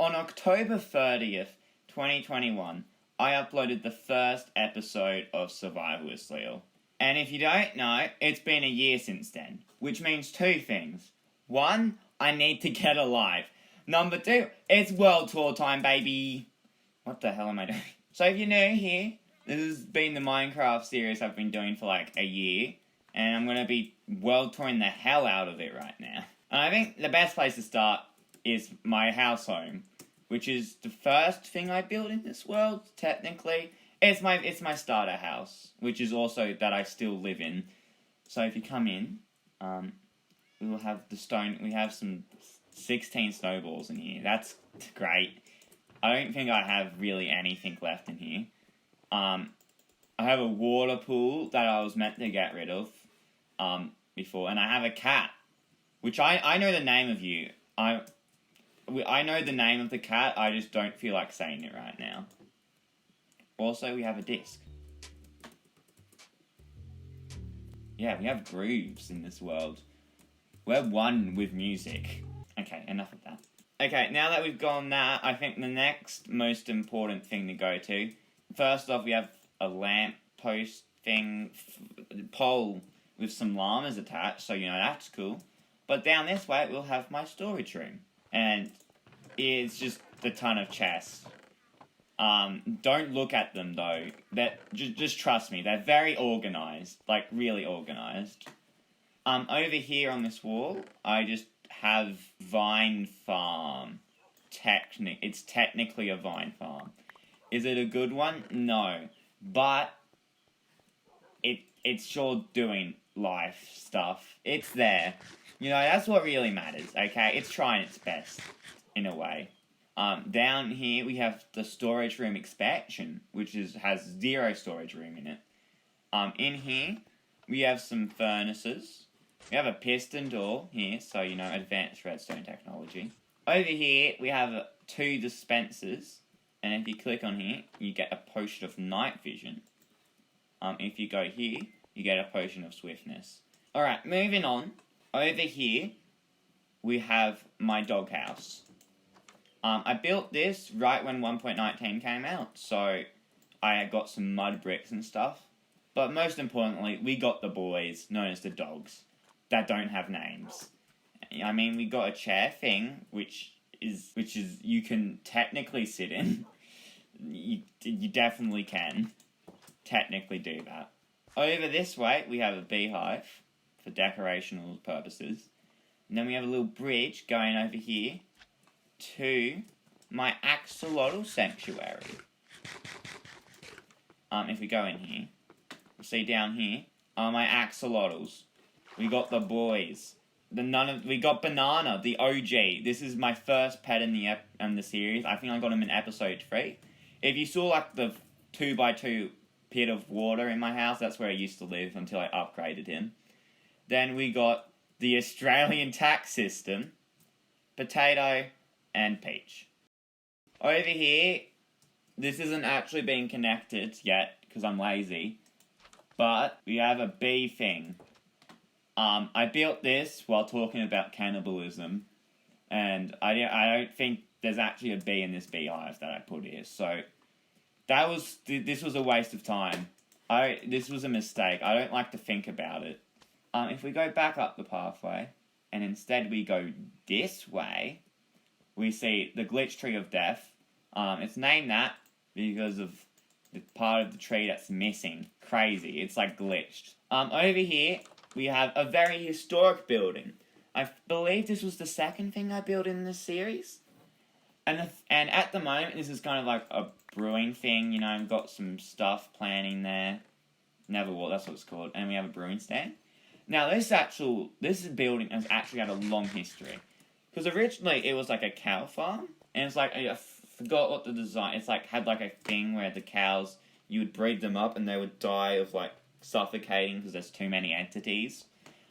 On October 30th, 2021, I uploaded the first episode of Survivalist Leo. And if you don't know, it's been a year since then, which means two things. One, I need to get alive. Number two, it's World Tour time, baby. What the hell am I doing? So if you're new here, this has been the Minecraft series I've been doing for like a year, and I'm going to be world touring the hell out of it right now. And I think the best place to start is my house home, which is the first thing I built in this world, technically. It's my starter house, which is also that I still live in. So if you come in, we will have the stone. We have some 16 snowballs in here. That's great. I don't think I have really anything left in here. I have a water pool that I was meant to get rid of before, and I have a cat, which I know the name of you. I know the name of the cat, I just don't feel like saying it right now. Also, we have a disc. Yeah, we have grooves in this world. We're one with music. Okay, enough of that. Okay, now that we've gone that, I think the next most important thing to go to. First off, we have a lamp post thing, pole with some llamas attached, so that's cool. But down this way, we'll have my storage room. And it's just a ton of chests. Don't look at them, though. Just trust me, they're very organized. Like, really organized. Over here on this wall, I just have Vine Farm. It's technically a vine farm. Is it a good one? No. But it's sure doing life stuff. It's there. That's what really matters, okay? It's trying its best, in a way. Down here, we have the storage room expansion, which has 0 storage room in it. In here, we have some furnaces. We have a piston door here, so, advanced redstone technology. Over here, we have 2 dispensers, and if you click on here, you get a potion of night vision. If you go here, you get a potion of swiftness. Alright, moving on. Over here, we have my doghouse. I built this right when 1.19 came out, so I got some mud bricks and stuff. But most importantly, we got the boys, known as the dogs, that don't have names. I mean, we got a chair thing, which is you can technically sit in. You definitely can technically do that. Over this way, we have a beehive for decorational purposes. And then we have a little bridge going over here to my axolotl sanctuary. If we go in here, we'll see down here are my axolotls. We got the boys. We got Banana, the OG. This is my first pet in the series. I think I got him in episode 3. If you saw like the 2x2 pit of water in my house, that's where I used to live until I upgraded him. Then we got the Australian tax system, Potato, and Peach. Over here, this isn't actually being connected yet because I'm lazy, but we have a bee thing. I built this while talking about cannibalism, and I don't think there's actually a bee in this beehive that I put here, so this was a waste of time. This was a mistake. I don't like to think about it. If we go back up the pathway, and instead we go this way, we see the glitch tree of death. It's named that because of the part of the tree that's missing. Crazy. It's like glitched. Over here, we have a very historic building. I believe this was the second thing I built in this series. And at the moment, this is kind of like a brewing thing. I've got some stuff planning there. Neverwalk, that's what it's called. And we have a brewing stand. Now, this building has actually had a long history. Because originally, it was like a cow farm. And it's like, I forgot what the design... It's like, had like a thing where the cows, you would breed them up and they would die of like suffocating because there's too many entities.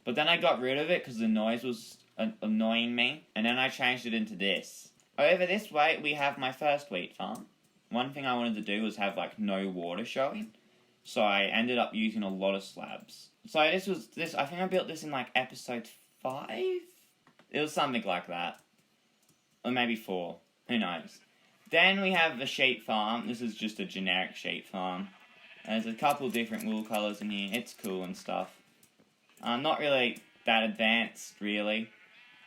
But then I got rid of it because the noise was annoying me. And then I changed it into this. Over this way, we have my first wheat farm. One thing I wanted to do was have like no water showing. So I ended up using a lot of slabs. So I think I built this in like episode 5? It was something like that. Or maybe 4. Who knows? Then we have the sheep farm. This is just a generic sheep farm. There's a couple different wool colours in here. It's cool and stuff. Not really that advanced, really.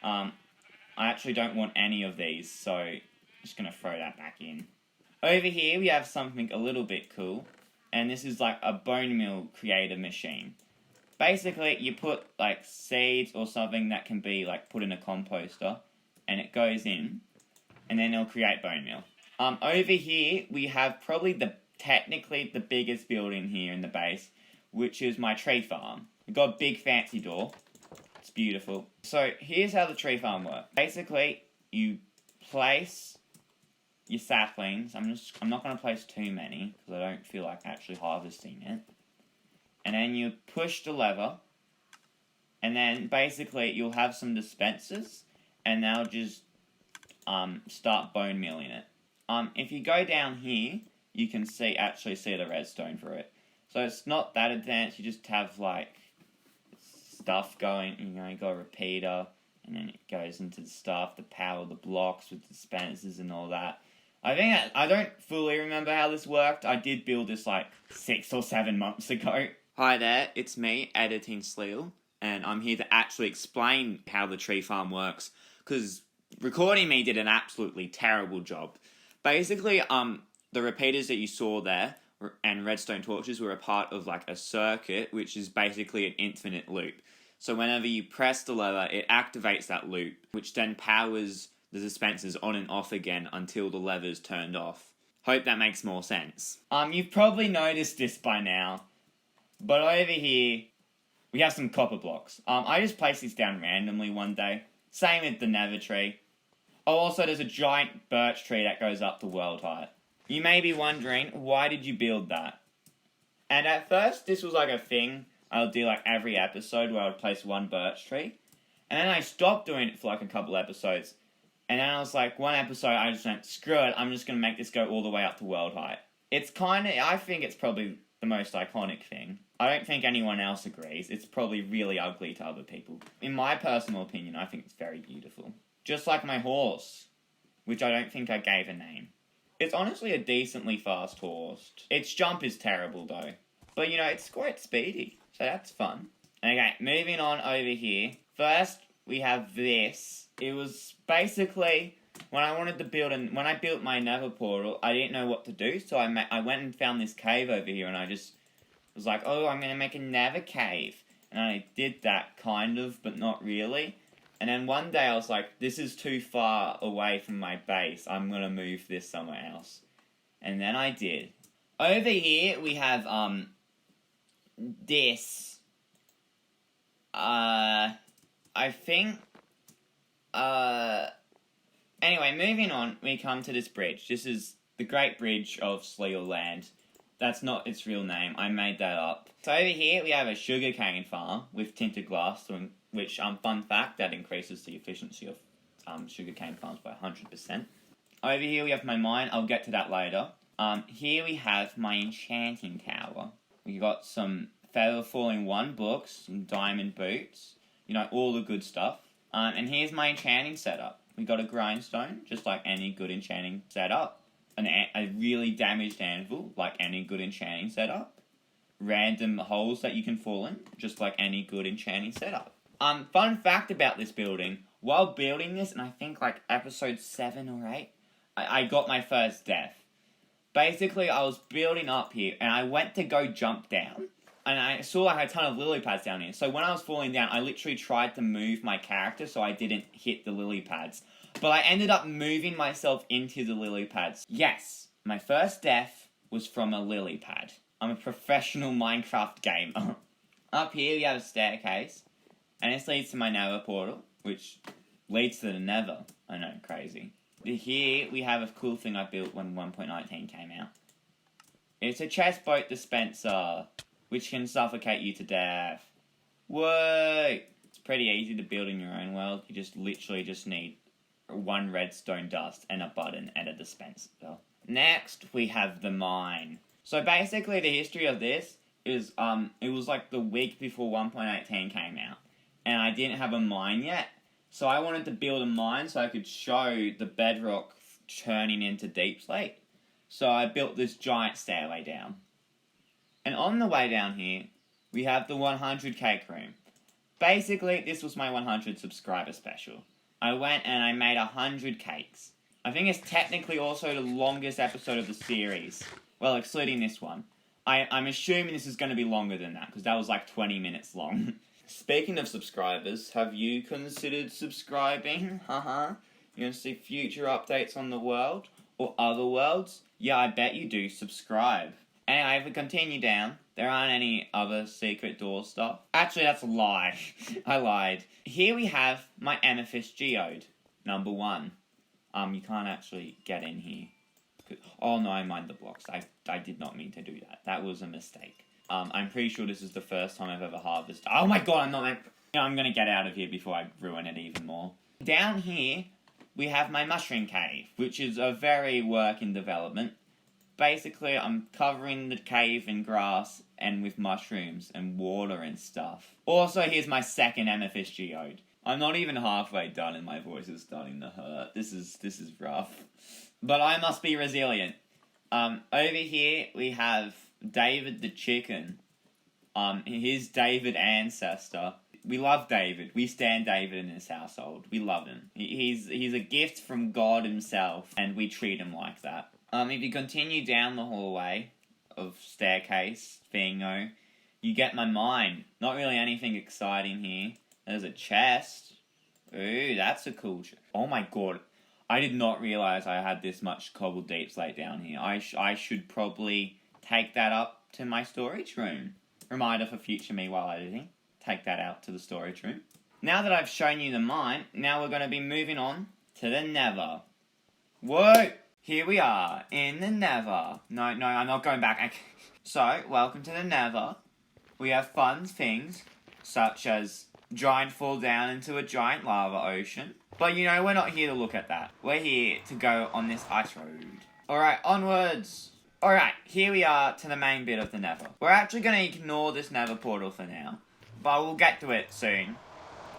I actually don't want any of these, so I'm just going to throw that back in. Over here, we have something a little bit cool. And this is like a bone meal creator machine. Basically, you put like seeds or something that can be like put in a composter. And it goes in. And then it'll create bone meal. Over here, we have probably technically the biggest building here in the base, which is my tree farm. We've got a big fancy door. It's beautiful. So here's how the tree farm works. Basically, you place your saplings. I'm not going to place too many because I don't feel like actually harvesting it. And then you push the lever, and then basically you'll have some dispensers, and they'll just start bone mealing it. If you go down here, you can actually see the redstone for it. So it's not that advanced. You just have like stuff going. You got a repeater, and then it goes into the stuff to power the blocks with dispensers and all that. I don't fully remember how this worked. I did build this like 6 or 7 months ago. Hi there, it's me, Editing Sleal, and I'm here to actually explain how the tree farm works, because recording me did an absolutely terrible job. Basically, the repeaters that you saw there and redstone torches were a part of like a circuit, which is basically an infinite loop. So whenever you press the lever, it activates that loop, which then powers the dispensers on and off again until the lever's turned off. Hope that makes more sense. You've probably noticed this by now, but over here, we have some copper blocks. I just placed these down randomly one day. Same with the nether tree. Oh, also there's a giant birch tree that goes up to world height. You may be wondering, why did you build that? And at first, this was like a thing I would do like every episode where I would place one birch tree. And then I stopped doing it for like a couple episodes. And then I was like, one episode I just went, screw it, I'm just going to make this go all the way up to world height. I think it's probably the most iconic thing. I don't think anyone else agrees. It's probably really ugly to other people. In my personal opinion, I think it's very beautiful. Just like my horse, which I don't think I gave a name. It's honestly a decently fast horse. Its jump is terrible though. But it's quite speedy, so that's fun. Okay, moving on over here. First, we have this. It was basically, when I built my nether portal, I didn't know what to do, so I went and found this cave over here, and I just was like, oh, I'm going to make a nether cave. And I did that, kind of, but not really. And then one day I was like, this is too far away from my base. I'm going to move this somewhere else. And then I did. Over here, we have, this. I think, anyway, moving on, we come to this bridge. This is the Great Bridge of Sleal Land. That's not its real name. I made that up. So over here, we have a sugarcane farm with tinted glass, which, fun fact, that increases the efficiency of sugarcane farms by 100%. Over here, we have my mine. I'll get to that later. Here we have my enchanting tower. We got some Feather Falling 1 books, some diamond boots, all the good stuff. And here's my enchanting setup. We got a grindstone, just like any good enchanting setup. A really damaged anvil, like any good enchanting setup. Random holes that you can fall in, just like any good enchanting setup. Fun fact about this building, while building this, and I think like episode 7 or 8, I got my first death. Basically, I was building up here, and I went to go jump down, and I saw like a ton of lily pads down here. So when I was falling down, I literally tried to move my character so I didn't hit the lily pads. But I ended up moving myself into the lily pads. Yes, my first death was from a lily pad. I'm a professional Minecraft gamer. Up here we have a staircase, and this leads to my nether portal, which leads to the nether. I know, crazy. Here we have a cool thing I built when 1.19 came out. It's a chest boat dispenser, which can suffocate you to death. Whoa! It's pretty easy to build in your own world. You literally just need 1 redstone dust and a button and a dispenser. Next, we have the mine. So basically, the history of this is, it was like the week before 1.18 came out, and I didn't have a mine yet, so I wanted to build a mine so I could show the bedrock turning into Deep Slate. So I built this giant stairway down. And on the way down here, we have the 100 cake room. Basically, this was my 100 subscriber special. I went and I made 100 cakes. I think it's technically also the longest episode of the series. Well, excluding this one. I'm assuming this is going to be longer than that, because that was like 20 minutes long. Speaking of subscribers, have you considered subscribing? You want to see future updates on the world? Or other worlds? Yeah, I bet you do subscribe. Anyway, if we continue down, there aren't any other secret door stuff. Actually, that's a lie. I lied. Here we have my Amethyst Geode, number 1. You can't actually get in here. Oh no, I mind the blocks. I did not mean to do that. That was a mistake. I'm pretty sure this is the first time I've ever harvested. Oh my god, I'm gonna get out of here before I ruin it even more. Down here, we have my mushroom cave, which is a very work in development. Basically, I'm covering the cave in grass and with mushrooms and water and stuff. Also, here's my second Amethyst Geode. I'm not even halfway done and my voice is starting to hurt. This is rough. But I must be resilient. Over here, we have David the chicken. His David ancestor. We love David. We stand David in his household. We love him. He's a gift from God himself, and we treat him like that. If you continue down the hallway of staircase thingo, you get my mine. Not really anything exciting here. There's a chest. Ooh, that's a cool chest. Oh my god. I did not realize I had this much cobbled Deep Slate down here. I should probably take that up to my storage room. Reminder for future me while editing. Take that out to the storage room. Now that I've shown you the mine, now we're going to be moving on to the Nether. Whoa! Here we are, in the Nether. No, I'm not going back. So, welcome to the Nether. We have fun things, such as giant fall down into a giant lava ocean. But we're not here to look at that. We're here to go on this ice road. Alright, onwards! Alright, here we are to the main bit of the Nether. We're actually going to ignore this Nether portal for now, but we'll get to it soon.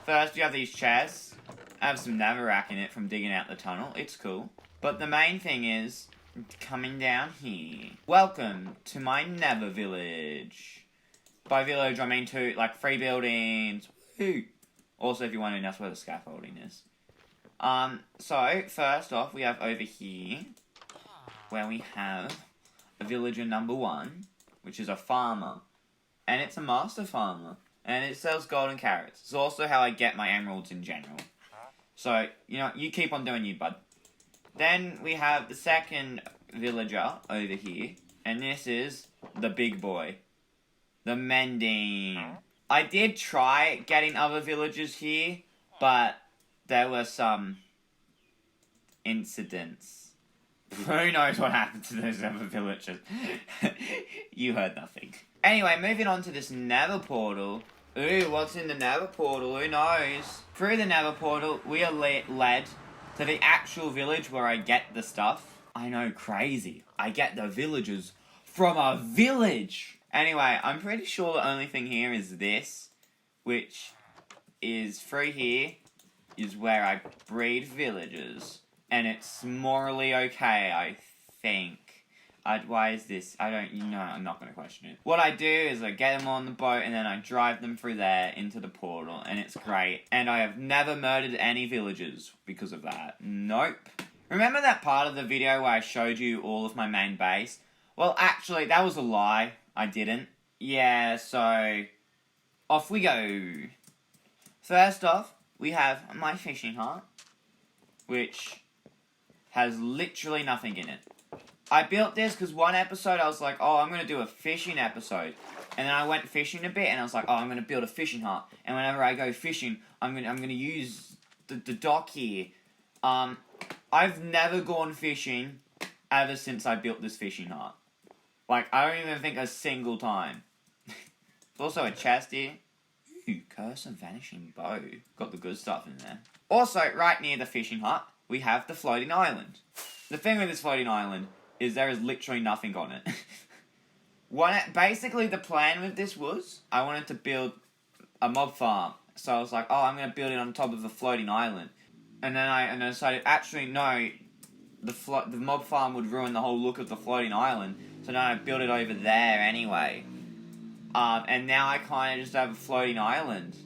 First, we have these chests. I have some netherrack in it from digging out the tunnel. It's cool. But the main thing is coming down here. Welcome to my Nether village. By village, I mean 3 buildings. Woo! Also, if you're wondering, that's where the scaffolding is. So, first off, we have over here, where we have a villager number 1, which is a farmer. And it's a master farmer. And it sells golden carrots. It's also how I get my emeralds in general. So, you keep on doing you, bud. Then we have the second villager over here. And this is the big boy. The mending. I did try getting other villagers here, but there were some incidents. Who knows what happened to those other villagers? You heard nothing. Anyway, moving on to this Nether portal. Ooh, what's in the Nether portal? Who knows? Through the Nether portal, we are led to the actual village where I get the stuff. I know, crazy. I get the villagers from a village! Anyway, I'm pretty sure the only thing here is this, which is through here, is where I breed villagers. And it's morally okay, I think. Why is this? I'm not going to question it. What I do is I get them on the boat and then I drive them through there into the portal, and it's great. And I have never murdered any villagers because of that. Nope. Remember that part of the video where I showed you all of my main base? Well, actually, that was a lie. I didn't. Yeah, so off we go. First off, we have my fishing hut, which has literally nothing in it. I built this because one episode I was like, oh, I'm going to do a fishing episode. And then I went fishing a bit and I was like, oh, I'm going to build a fishing hut. And whenever I go fishing, I'm going to use the dock here. I've never gone fishing ever since I built this fishing hut. Like, I don't even think a single time. There's also a chest here. Ooh, Curse of Vanishing Bow. Got the good stuff in there. Also, right near the fishing hut, we have the floating island. The thing with this floating island is there is literally nothing on it. Basically, the plan with this was, I wanted to build a mob farm. So I was like, oh, I'm going to build it on top of a floating island. And then I decided, actually, no, the mob farm would ruin the whole look of the floating island. So now I built it over there anyway. And now I kind of just have a floating island,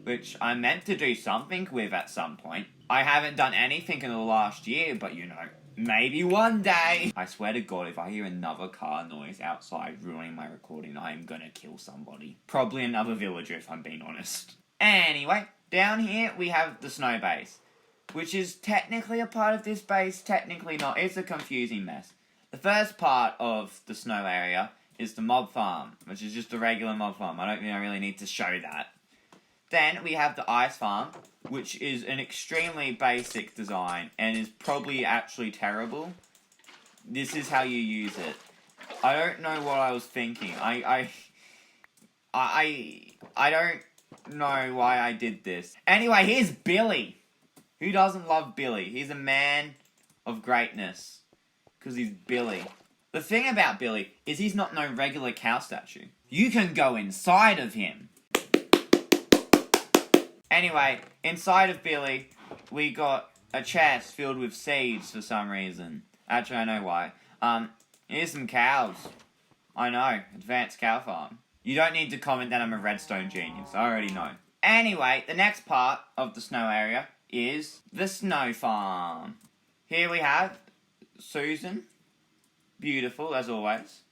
which I meant to do something with at some point. I haven't done anything in the last year, but you know, maybe one day. I swear to God, if I hear another car noise outside ruining my recording, I am gonna kill somebody. Probably another villager, if I'm being honest. Anyway, down here we have the snow base, which is technically a part of this base, technically not. It's a confusing mess. The first part of the snow area is the mob farm, which is just a regular mob farm. I don't think I really need to show that. Then we have the ice farm, which is an extremely basic design and is probably actually terrible. This is how you use it. I don't know what I was thinking. I don't know why I did this. Anyway, here's Billy. Who doesn't love Billy? He's a man of greatness. Because he's Billy. The thing about Billy is he's not no regular cow statue. You can go inside of him. Anyway, inside of Billy, we got a chest filled with seeds for some reason. Actually, I know why. Here's some cows. I know, advanced cow farm. You don't need to comment that I'm a redstone genius. I already know. Anyway, the next part of the snow area is the snow farm. Here we have Susan. Beautiful, as always.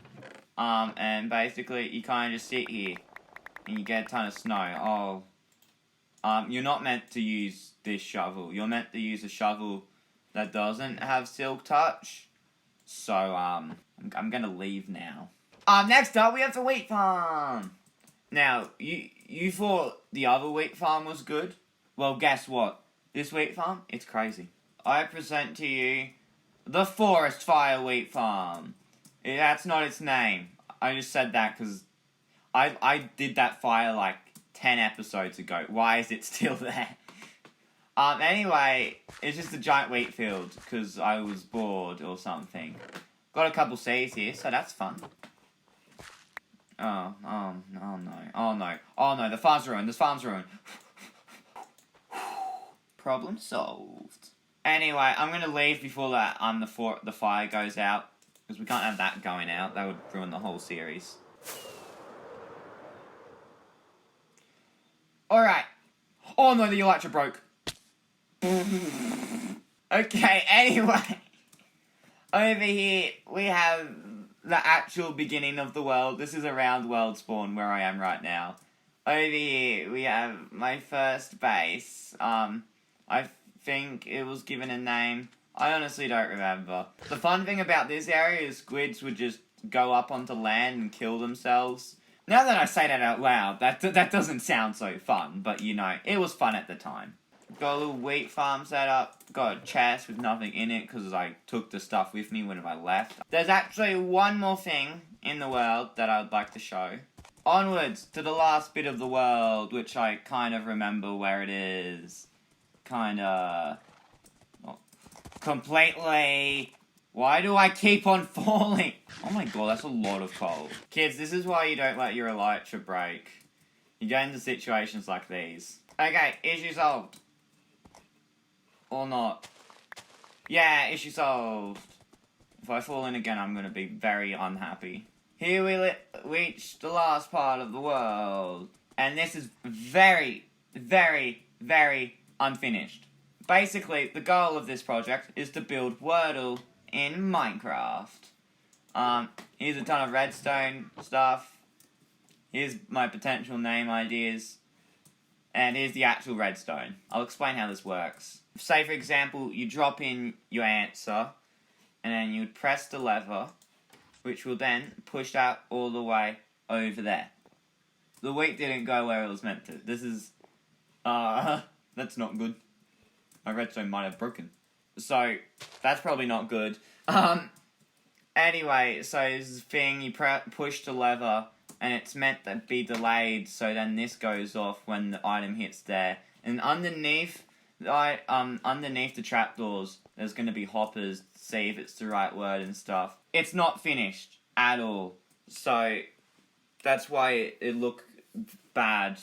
And basically, you kind of just sit here and you get a ton of snow. You're not meant to use this shovel. You're meant to use a shovel that doesn't have silk touch. So, I'm gonna leave now. Next up, we have the wheat farm. Now, you thought the other wheat farm was good? Well, guess what? This wheat farm, it's crazy. I present to you the Forest Fire Wheat Farm. That's not its name. I just said that because I did that fire like 10 episodes ago. Why is it still there? Anyway, it's just a giant wheat field because I was bored or something. Got a couple seeds here, so that's fun. Oh no, the farm's ruined, Problem solved. Anyway, I'm gonna leave before that the fire goes out. Because we can't have that going out. That would ruin the whole series. Alright. Oh no, the elytra broke. Okay, anyway. Over here, we have the actual beginning of the world. This is around world spawn where I am right now. Over here, we have my first base. I think it was given a name. I honestly don't remember. The fun thing about this area is squids would just go up onto land and kill themselves. Now that I say that out loud, that doesn't sound so fun, but you know, it was fun at the time. Got a little wheat farm set up, got a chest with nothing in it because I took the stuff with me when I left. There's actually one more thing in the world that I'd like to show. Onwards to the last bit of the world, which I kind of remember where it is. Kinda... completely... Why do I keep on falling? Oh my god, that's a lot of coal. Kids, this is why you don't let your elytra break. You get into situations like these. Okay, issue solved. Or not. Yeah, issue solved. If I fall in again, I'm gonna be very unhappy. Here we reach the last part of the world. And this is very, very, very unfinished. Basically, the goal of this project is to build Wordle in Minecraft. Here's a ton of redstone stuff. Here's my potential name ideas. And here's the actual redstone. I'll explain how this works. Say, for example, you drop in your answer, and then you would press the lever, which will then push that all the way over there. The wheat didn't go where it was meant to. This is, that's not good. My redstone might have broken. So, that's probably not good. Anyway, so this thing, you push the lever, and it's meant to be delayed, so then this goes off when the item hits there. And underneath the trapdoors, there's going to be hoppers to see if it's the right word and stuff. It's not finished at all. So, that's why it looked bad.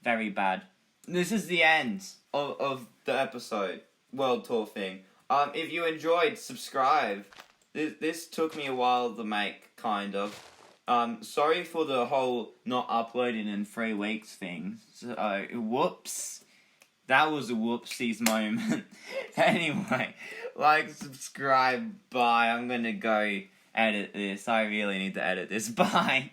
Very bad. This is the end of the episode. World tour thing. If you enjoyed, subscribe. This took me a while to make, kind of. Sorry for the whole not uploading in 3 weeks thing. So, whoops. That was a whoopsies moment. Anyway, like, subscribe, bye. I'm gonna go edit this. I really need to edit this. Bye.